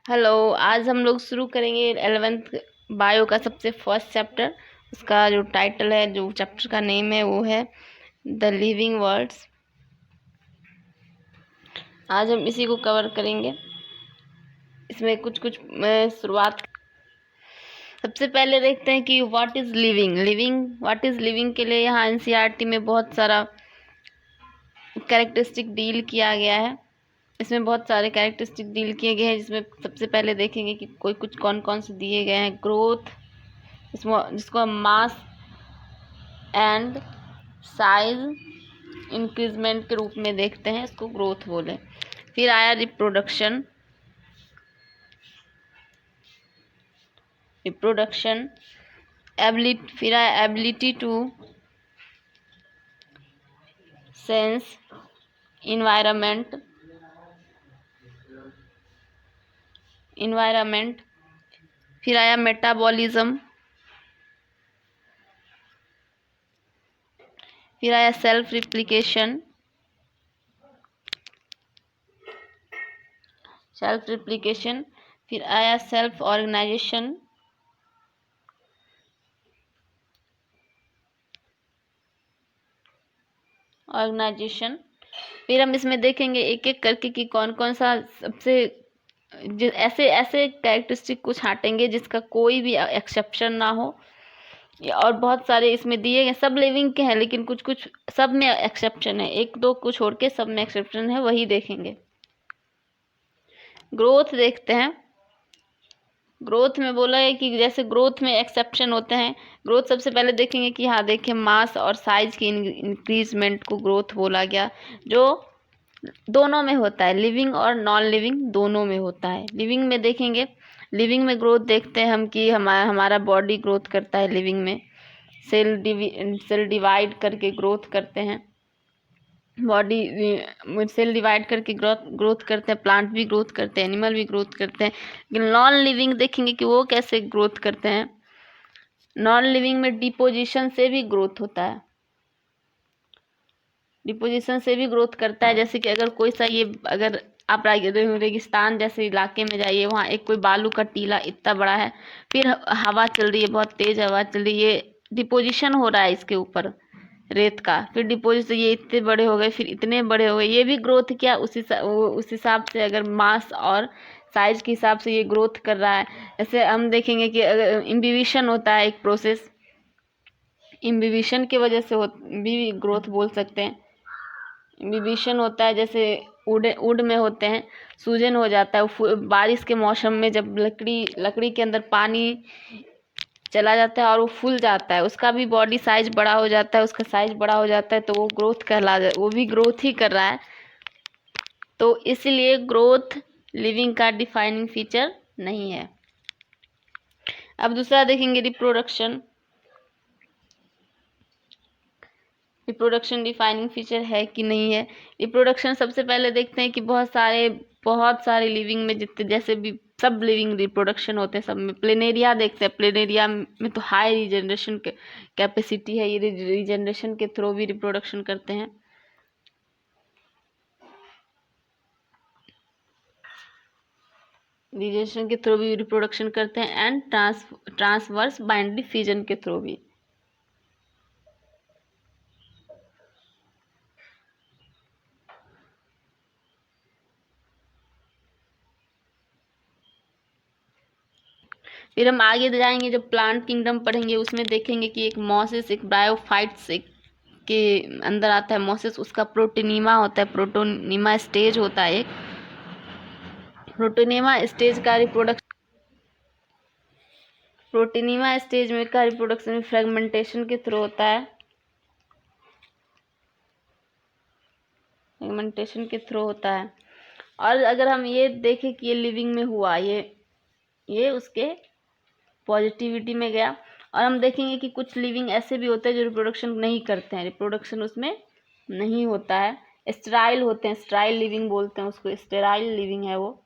Hello. आज हम लोग शुरू करेंगे 11th बायो का सबसे फर्स्ट चैप्टर। उसका जो टाइटल है, जो चैप्टर का नेम है, वो है द लिविंग वर्ड्स। आज हम इसी को कवर करेंगे। इसमें कुछ कुछ शुरुआत। सबसे पहले देखते हैं कि what is what is living के लिए यहाँ एनसीईआरटी में बहुत सारा कैरेक्टरिस्टिक डील किया गया है। इसमें बहुत सारे कैरेक्टरिस्टिक डील किए गए हैं, जिसमें सबसे पहले देखेंगे कि कुछ कौन कौन से दिए गए हैं। ग्रोथ, जिसको हम मास एंड साइज इंक्रीजमेंट के रूप में देखते हैं, इसको ग्रोथ बोले। फिर आया रिप्रोडक्शन। फिर आया एबिलिटी टू सेंस इन्वायरमेंट। फिर आया मेटाबॉलिज्म। फिर आया सेल्फ रिप्लिकेशन। फिर आया सेल्फ ऑर्गेनाइजेशन। फिर हम इसमें देखेंगे एक एक करके कि कौन कौन सा सबसे ऐसे ऐसे कैरेक्टरिस्टिक को छांटेंगे जिसका कोई भी एक्सेप्शन ना हो। और बहुत सारे इसमें दिए गए, सब लिविंग के हैं, लेकिन कुछ कुछ सब में एक्सेप्शन है, एक दो को छोड़ के सब में एक्सेप्शन है, वही देखेंगे। ग्रोथ देखते हैं। ग्रोथ में बोला है कि जैसे ग्रोथ में एक्सेप्शन होते हैं। ग्रोथ सबसे पहले देखेंगे कि हाँ देखें, मास और साइज की इंक्रीजमेंट को ग्रोथ बोला गया, जो दोनों में होता है, लिविंग और नॉन लिविंग दोनों में होता है। लिविंग में देखेंगे, लिविंग में ग्रोथ देखते हैं हम कि हमारा बॉडी ग्रोथ करता है। लिविंग में सेल डिवाइड करके ग्रोथ करते हैं। बॉडी सेल डिवाइड करके ग्रोथ करते हैं। प्लांट भी ग्रोथ करते हैं, एनिमल भी ग्रोथ करते हैं। लेकिन नॉन लिविंग देखेंगे कि वो कैसे ग्रोथ करते हैं। नॉन लिविंग में डिपोजिशन से भी ग्रोथ होता है। डिपोजिशन से भी ग्रोथ करता है। जैसे कि अगर कोई सा अगर आप रेगिस्तान जैसे इलाके में जाइए, वहाँ एक कोई बालू का टीला इतना बड़ा है, फिर हवा चल रही है, बहुत तेज हवा चल रही है, ये डिपोजिशन हो रहा है इसके ऊपर रेत का। फिर डिपोजिट, ये इतने बड़े हो गए, फिर इतने बड़े हो गए, ये भी ग्रोथ किया। उस हिसाब से अगर मास और साइज के हिसाब से ये ग्रोथ कर रहा है। जैसे हम देखेंगे कि अगर इम्बिबिशन होता है एक प्रोसेस, इम्बिबिशन की वजह से भी ग्रोथ बोल सकते हैं। इम्बिबिशन होता है जैसे वुड में होते हैं, सूजन हो जाता है। बारिश के मौसम में जब लकड़ी के अंदर पानी चला जाता है और वो फूल जाता है, उसका भी बॉडी साइज बड़ा हो जाता है, उसका साइज बड़ा हो जाता है, तो वो ग्रोथ वो भी ग्रोथ ही कर रहा है। तो इसलिए ग्रोथ लिविंग का डिफाइनिंग फीचर नहीं है। अब दूसरा देखेंगे रिप्रोडक्शन। रिप्रोडक्शन डिफाइनिंग फीचर है कि नहीं है। रिप्रोडक्शन सबसे पहले देखते हैं कि बहुत सारे लिविंग में जितने जैसे भी सब लिविंग रिप्रोडक्शन होते हैं, सब में प्लेनेरिया देखते हैं। प्लेनेरिया में तो हाई रिजेनरेशन कैपेसिटी है, ये रिजेनरेशन के थ्रू भी रिप्रोडक्शन करते हैं। रिजेनरेशन के थ्रू भी रिप्रोडक्शन करते हैं एंड ट्रांसवर्स बाइंडरी फिजन के थ्रू भी। फिर हम आगे जाएंगे, जब प्लांट किंगडम पढ़ेंगे, उसमें देखेंगे कि एक मॉसेस, एक ब्रायोफाइट्स के अंदर आता है मॉसेस। उसका प्रोटोनीमा होता है, प्रोटोनीमा स्टेज होता है एक। प्रोटोनीमा स्टेज का रिप्रोडक्शन फ्रेगमेंटेशन के थ्रू होता है। फ्रेगमेंटेशन के थ्रू होता है। और अगर हम ये देखें कि ये लिविंग में हुआ, ये उसके पॉजिटिविटी में गया। और हम देखेंगे कि कुछ लिविंग ऐसे भी होते हैं जो रिप्रोडक्शन नहीं करते हैं, रिप्रोडक्शन उसमें नहीं होता है, स्टेराइल होते हैं, स्टेराइल लिविंग बोलते हैं उसको, स्टेराइल लिविंग है वो,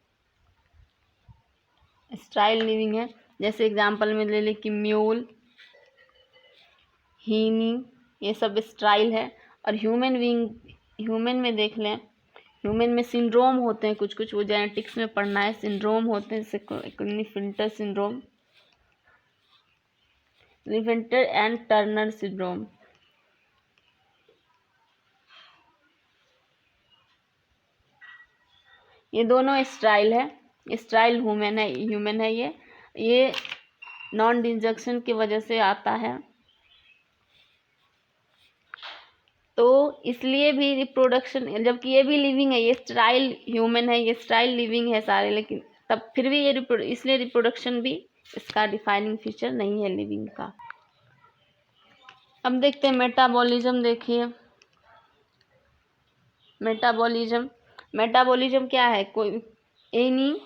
स्टेराइल लिविंग है। जैसे एग्जांपल में ले ले कि म्यूल, हीनी, ये सब स्टेराइल है। और ह्यूमन में देख लें ह्यूमन में सिंड्रोम होते हैं कुछ कुछ, वो जेनेटिक्स में पढ़ना है, सिंड्रोम होते हैं, जैसे क्लिनेफेल्टर सिंड्रोम, क्लिनेफेल्टर एंड टर्नर सिंड्रोम। ये दोनों स्टाइल है, स्टाइल ह्यूमन है ये नॉन डिजंक्शन की वजह से आता है। तो इसलिए भी रिप्रोडक्शन, जबकि ये भी लिविंग है, ये स्टाइल ह्यूमन है, ये स्टाइल लिविंग है सारे, लेकिन तब फिर भी ये इसलिए रिप्रोडक्शन भी इसका डिफाइनिंग फीचर नहीं है लिविंग का। अब देखते हैं मेटाबॉलिज्म। देखिए मेटाबॉलिज्म क्या है, कोई any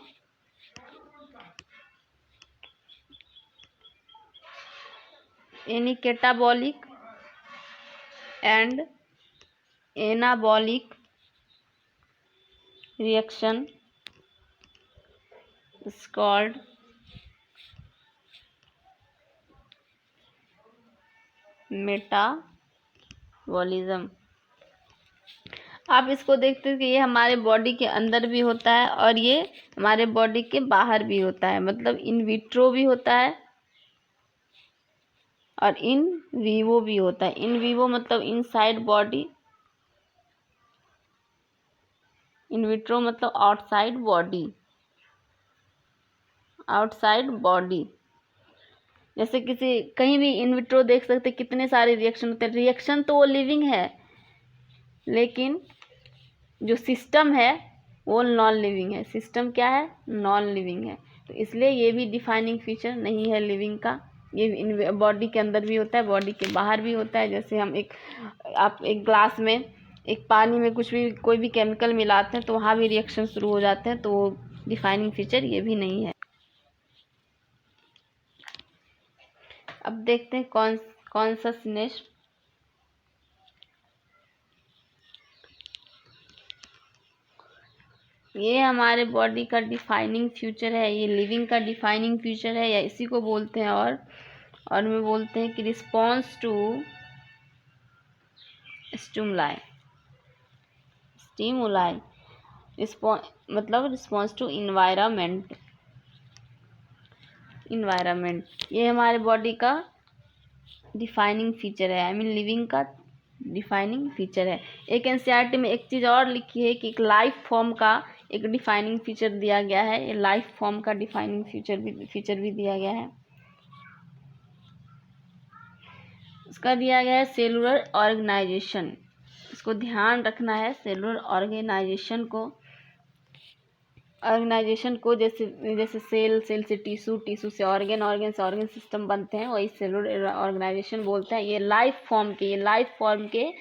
catabolic and anabolic reaction is called metabolism. आप इसको देखते हैं कि ये हमारे बॉडी के अंदर भी होता है और ये हमारे बॉडी के बाहर भी होता है, मतलब इन विट्रो भी होता है और इन वीवो भी होता है। इन वीवो मतलब इनसाइड बॉडी, इन विट्रो मतलब आउटसाइड बॉडी। जैसे किसी कहीं भी इन विट्रो देख सकते कितने सारे रिएक्शन होते हैं। रिएक्शन तो वो लिविंग है, लेकिन जो सिस्टम है वो नॉन लिविंग है। सिस्टम क्या है, नॉन लिविंग है। तो इसलिए ये भी डिफाइनिंग फीचर नहीं है लिविंग का। ये इन बॉडी के अंदर भी होता है, बॉडी के बाहर भी होता है। जैसे हम आप एक ग्लास में, एक पानी में कोई भी केमिकल मिलाते हैं तो वहाँ भी रिएक्शन शुरू हो जाते हैं, तो वो डिफाइनिंग फीचर ये भी नहीं है। अब देखते हैं कॉन्शसनेस। ये हमारे बॉडी का डिफाइनिंग फ्यूचर है, ये लिविंग का डिफाइनिंग फ्यूचर है, या इसी को बोलते हैं और में बोलते हैं कि रिस्पॉन्स टू स्टिमुलाई, मतलब रिस्पॉन्स टू इन्वायरमेंट। ये हमारे बॉडी का डिफाइनिंग फीचर है, आई मीन लिविंग का डिफाइनिंग फीचर है। एक एनसीईआरटी में एक चीज़ और लिखी है कि एक लाइफ फॉर्म का एक डिफाइनिंग फीचर दिया गया है। ये लाइफ फॉर्म का डिफाइनिंग फीचर भी दिया गया है। उसका दिया गया है सेलुलर ऑर्गेनाइजेशन। इसको ध्यान रखना है, सेलुलर ऑर्गेनाइजेशन को जैसे सेल से टिश्यू से ऑर्गन से ऑर्गन सिस्टम बनते हैं, वही सेलुलर ऑर्गेनाइजेशन बोलते हैं। ये लाइफ फॉर्म के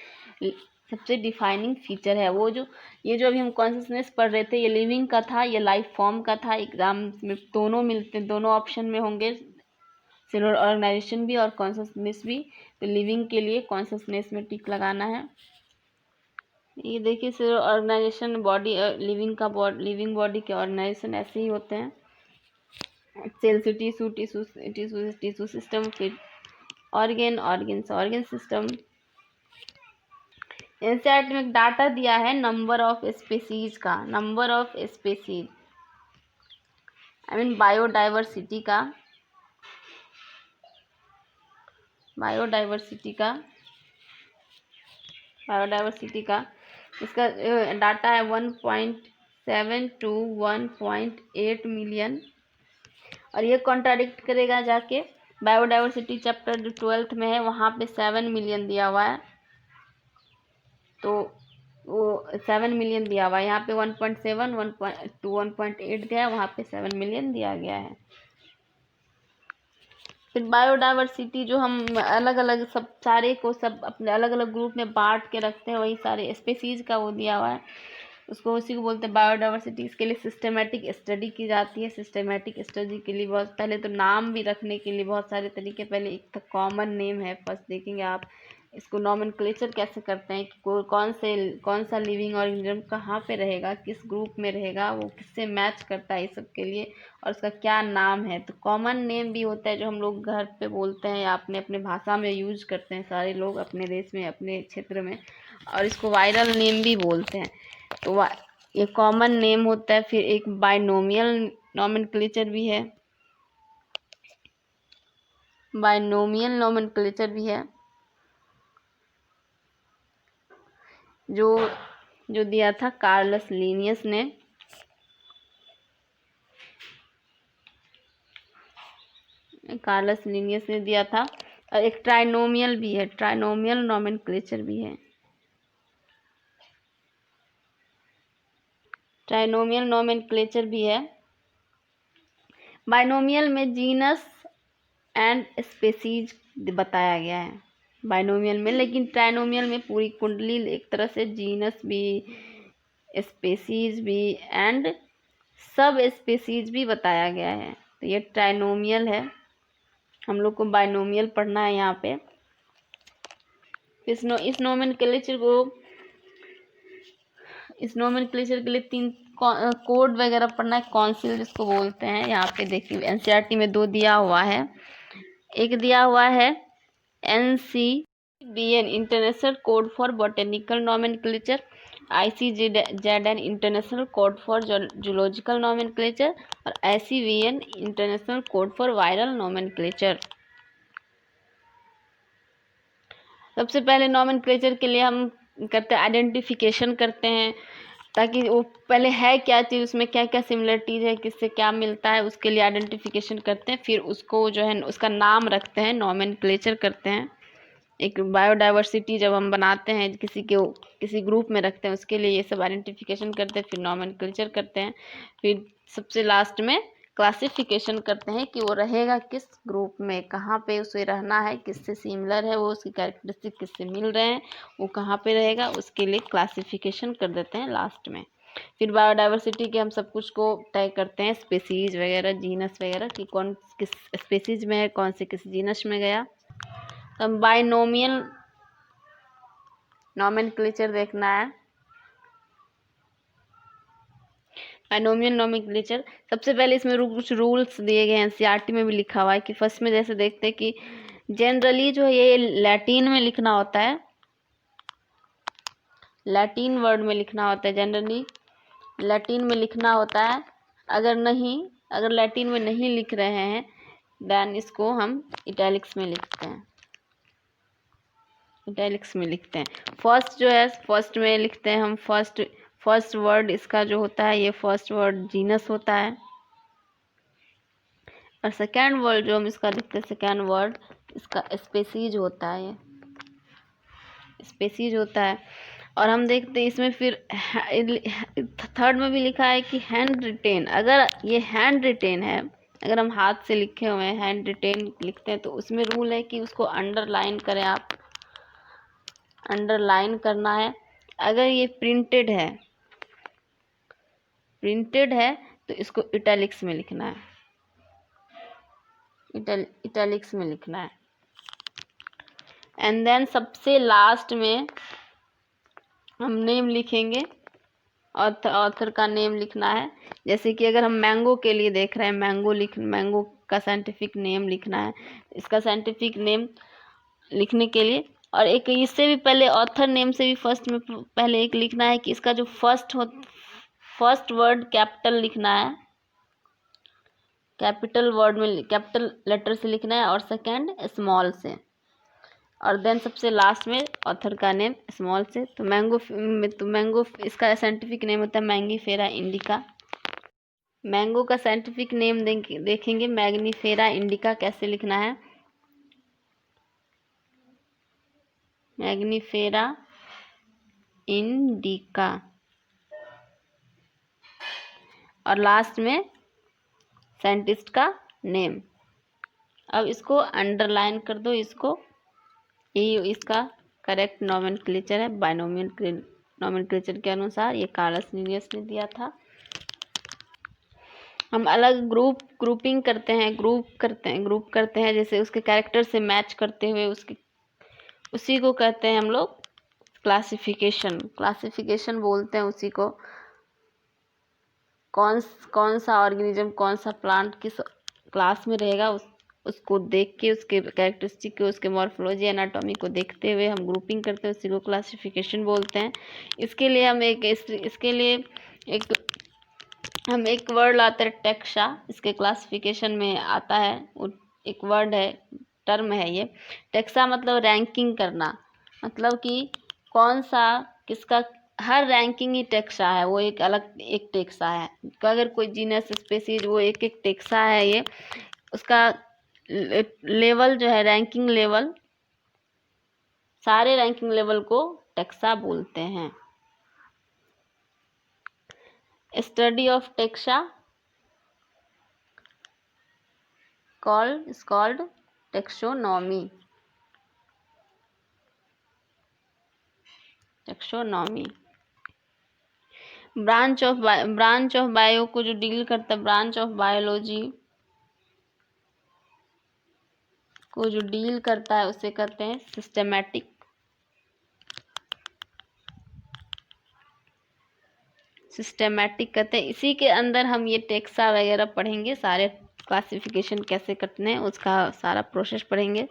सबसे डिफाइनिंग फीचर है। ये जो अभी हम कॉन्शसनेस पढ़ रहे थे, ये लिविंग का था, ये लाइफ फॉर्म का था। एग्जाम में दोनों मिलते, दोनों ऑप्शन में होंगे, सेलुलर ऑर्गेनाइजेशन भी और कॉन्शसनेस भी। तो लिविंग के लिए कॉन्शसनेस में टिक लगाना है। ये देखिए cellular organisation body, living body के ऑर्गेनाइजेशन ऐसे ही होते हैं। सेल से टिश्यू सिस्टम, फिर ऑर्गन सिस्टम। एनसीईआरटी में डाटा दिया है नंबर ऑफ स्पेसीज का, आई मीन बायोडाइवर्सिटी का इसका डाटा है 1.7 to 1.8 मिलियन। और ये कॉन्ट्राडिक्ट करेगा जाके बायोडाइवर्सिटी चैप्टर जो 12th में है, वहाँ पे 7 मिलियन दिया हुआ है। तो वो 7 मिलियन दिया हुआ है, यहाँ पे 1.7 to 1.8 दिया है, वहाँ पे 7 मिलियन दिया गया है। फिर बायोडाइवर्सिटी जो हम अलग अलग सब अपने अलग अलग ग्रुप में बांट के रखते हैं, वही सारे स्पेसीज का वो दिया हुआ है, उसी को बोलते हैं बायोडाइवर्सिटी। इसके लिए सिस्टमेटिक स्टडी की जाती है। सिस्टमेटिक स्टडी के लिए बहुत पहले तो नाम भी रखने के लिए बहुत सारे तरीके, पहले एक तो कॉमन नेम है, फर्स्ट देखेंगे आप इसको नॉमेनक्लेचर कैसे करते हैं कि कौन सा लिविंग ऑर्गेनिज्म कहाँ पे रहेगा, किस ग्रुप में रहेगा, वो किससे मैच करता है, इस सब के लिए, और उसका क्या नाम है। तो कॉमन नेम भी होता है जो हम लोग घर पे बोलते हैं या अपने अपने भाषा में यूज करते हैं सारे लोग अपने देश में, अपने क्षेत्र में, और इसको वायरल नेम भी बोलते हैं। तो ये कॉमन नेम होता है। फिर एक बाइनोमियल नॉमेनक्लेचर भी है, बाइनोमियल नॉमेनक्लेचर भी है जो जो दिया था कार्लस लिनियस ने। कार्लस लिनियस ने दिया था। और एक ट्राइनोमियल भी है, ट्राइनोमियल नॉमेनक्लेचर भी है। ट्राइनोमियल नॉमेनक्लेचर भी है। बाइनोमियल में जीनस एंड स्पेसीज बताया गया है बाइनोमियल में, लेकिन ट्राइनोमियल में पूरी कुंडली एक तरह से जीनस भी, स्पेसीज भी एंड सब स्पेसीज भी बताया गया है। तो ये ट्राइनोमियल है, हम लोग को बाइनोमियल पढ़ना है यहाँ पे। इस नोमेनक्लेचर के लिए 3 कोड वगैरह पढ़ना है, कौंसिल जिसको बोलते हैं। यहाँ पे देखिए एनसीईआरटी में 2 दिया हुआ है। एक दिया हुआ है NCBN international code for botanical nomenclature, ICZN international code for zoological nomenclature और ICVN international code for viral nomenclature. सबसे पहले नॉमेनक्लेचर के लिए हम करते हैं आइडेंटिफिकेशन करते हैं, ताकि वो पहले है क्या चीज़, उसमें क्या क्या सिमिलरिटीज है, किससे क्या मिलता है, उसके लिए आइडेंटिफिकेशन करते हैं। फिर उसको जो है उसका नाम रखते हैं, नॉमेनक्लेचर करते हैं। एक बायोडाइवर्सिटी जब हम बनाते हैं, किसी ग्रुप में रखते हैं, उसके लिए ये सब आइडेंटिफिकेशन करते हैं, फिर नॉमेनक्लेचर करते हैं। फिर सबसे लास्ट में क्लासिफिकेशन करते हैं कि वो रहेगा किस ग्रुप में, कहाँ पे उसे रहना है, किससे सिमिलर है वो, उसकी कैरेक्टरिस्टिक किससे मिल रहे हैं, वो कहाँ पे रहेगा, उसके लिए क्लासिफिकेशन कर देते हैं लास्ट में। फिर बायोडाइवर्सिटी के हम सब कुछ को तय करते हैं, स्पेसीज वगैरह, जीनस वगैरह, कि कौन किस स्पेसीज में है, कौन से किस जीनस में गया। तो बाइनोमियल नॉमेनक्लेचर देखना है। बाइनोमियल नॉमेनक्लेचर सबसे पहले इसमें कुछ रूल्स दिए गए हैं, एनसीईआरटी में भी लिखा हुआ है। कि फर्स्ट में जैसे देखते हैं कि जनरली जो है ये लैटिन में लिखना होता है, लैटिन वर्ड में लिखना होता है, जनरली लैटिन में लिखना होता है। अगर लैटिन में नहीं लिख रहे हैं देन इसको हम इटैलिक्स में लिखते हैं, इटैलिक्स में लिखते हैं। फर्स्ट जो है, फर्स्ट में लिखते हैं हम फर्स्ट वर्ड इसका जो होता है, ये फर्स्ट वर्ड जीनस होता है। और सेकेंड वर्ड जो हम इसका लिखते हैं, सेकेंड वर्ड इसका स्पेसीज होता है, ये स्पेसीज होता है। और हम देखते हैं इसमें फिर थर्ड में भी लिखा है कि हैंड रिटेन। अगर ये हैंड रिटेन है, अगर हम हाथ से लिखे हुए हैं, हैंड रिटेन लिखते हैं, तो उसमें रूल है कि उसको अंडरलाइन करें आप, अंडरलाइन करना है। अगर ये प्रिंटेड है तो इसको इटैलिक्स में लिखना है, इटैलिक्स में लिखना है। एंड देन सबसे लास्ट में हम नेम लिखेंगे, ऑथर का नेम लिखना है। जैसे कि अगर हम मैंगो के लिए देख रहे हैं, मैंगो का साइंटिफिक नेम लिखना है। इसका साइंटिफिक नेम लिखने के लिए, और एक इससे भी पहले ऑथर नेम से भी फर्स्ट में पहले एक लिखना है कि इसका जो फर्स्ट वर्ड कैपिटल लिखना है, कैपिटल वर्ड में कैपिटल लेटर से लिखना है, और सेकंड स्मॉल से, और देन सबसे लास्ट में ऑथर का नेम स्मॉल से। तो मैंगो इसका साइंटिफिक नेम होता है मैंगीफेरा इंडिका। मैंगो का साइंटिफिक नेम देखेंगे, मैग्नीफेरा इंडिका कैसे लिखना है, मैग्नीफेरा इंडिका। और लास्ट में साइंटिस्ट का नेम। अब इसको अंडरलाइन कर दो, इसको, यही इसका करेक्ट नॉमेनक्लेचर है। बाइनोमियल नॉमेनक्लेचर के अनुसार ये कार्लस लिनियस ने दिया था। हम अलग ग्रुपिंग करते हैं, ग्रुप करते हैं जैसे उसके कैरेक्टर से मैच करते हुए, उसी को कहते हैं हम लोग क्लासिफिकेशन बोलते हैं उसी को। कौन सा ऑर्गेनिज्म, कौन सा प्लांट किस क्लास में रहेगा, उसको देख के, उसके कैरेक्टरिस्टिक को, उसके मॉर्फोलॉजी, एनाटॉमी को देखते हुए हम ग्रुपिंग करते हैं, उसी को क्लासिफिकेशन बोलते हैं। इसके लिए एक हम एक वर्ड लाते हैं टेक्सा, इसके क्लासिफिकेशन में आता है, वो एक वर्ड है, टर्म है ये। टेक्सा मतलब रैंकिंग करना, मतलब कि कौन सा किसका, हर रैंकिंग ही टेक्सा है, वो एक अलग एक टेक्सा है। अगर कोई जीनस स्पीसीज, वो एक एक टेक्सा है ये। उसका लेवल जो है, रैंकिंग लेवल, सारे रैंकिंग लेवल को टेक्सा बोलते हैं। Study of taxa is called taxonomy. Branch of bio को जो डील करता है, ब्रांच ऑफ बायोलॉजी को जो डील करता है उसे कहते हैं सिस्टमैटिक। कहते हैं। इसी के अंदर हम ये टेक्सा वगैरह पढ़ेंगे, सारे क्लासिफिकेशन कैसे करते हैं उसका सारा प्रोसेस पढ़ेंगे।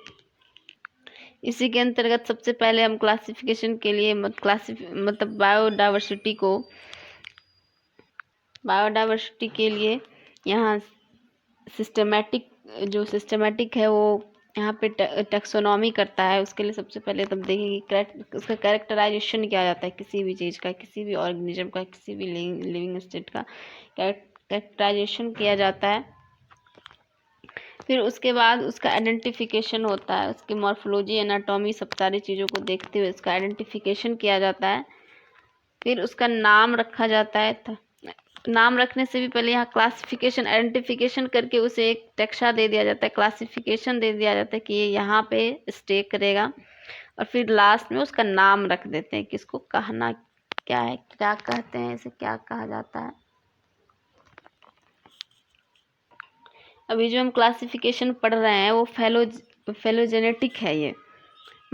इसी के अंतर्गत सबसे पहले हम क्लासिफिकेशन के लिए मतलब बायोडाइवर्सिटी के लिए यहाँ सिस्टमैटिक है, वो यहाँ पे टैक्सोनॉमी करता है। उसके लिए सबसे पहले तब देखेंगे कि उसका कैरेक्टराइजेशन किया जाता है, किसी भी चीज़ का, किसी भी ऑर्गेनिज्म का, किसी भी लिविंग स्टेट का कैरेक्टराइजेशन किया जाता है। फिर उसके बाद उसका आइडेंटिफिकेशन होता है, उसकी मॉर्फोलॉजी, एनाटॉमी, सब सारी चीज़ों को देखते हुए उसका आइडेंटिफिकेशन किया जाता है। फिर उसका नाम रखा जाता है। नाम रखने से भी पहले यहाँ क्लासिफिकेशन, आइडेंटिफिकेशन करके उसे एक टेक्सा दे दिया जाता है, क्लासिफिकेशन दे दिया जाता है कि ये यहाँ पे स्टे करेगा। और फिर लास्ट में उसका नाम रख देते हैं कि इसको कहना क्या है, क्या कहते हैं, इसे क्या कहा जाता है। अभी जो हम क्लासिफिकेशन पढ़ रहे हैं वो फेलोजेनेटिक है ये,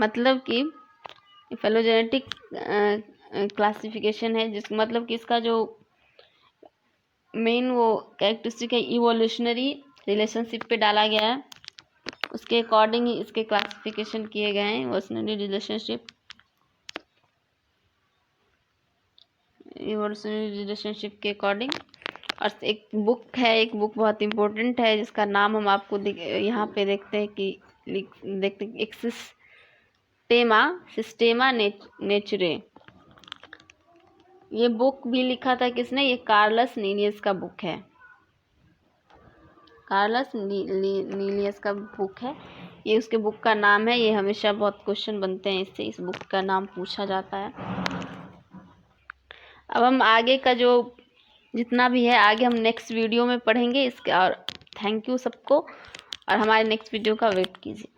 मतलब कि फेलोजेनेटिक क्लासिफिकेशन है, जिस मतलब कि इसका जो मेन वो कैरेक्टरिस्टिक है, इवोल्यूशनरी रिलेशनशिप पे डाला गया है, उसके अकॉर्डिंग ही इसके क्लासिफिकेशन किए गए हैं। इवोल्यूशनरी रिलेशनशिप के अकॉर्डिंग। और एक बुक है, एक बुक बहुत इम्पोर्टेंट है जिसका नाम हम आपको यहाँ पे देखते हैं कि देखते हैं, एक सिस्टेमा नेचुरे। ये बुक भी लिखा था किसने, ये कार्लस लीनियस का बुक है, कार्लस लीनियस का बुक है ये, उसके बुक का नाम है। ये हमेशा बहुत क्वेश्चन बनते हैं इससे, इस बुक का नाम पूछा जाता है। अब हम आगे का जो जितना भी है आगे हम नेक्स्ट वीडियो में पढ़ेंगे इसके। और थैंक यू सबको, और हमारे नेक्स्ट वीडियो का वेट कीजिए।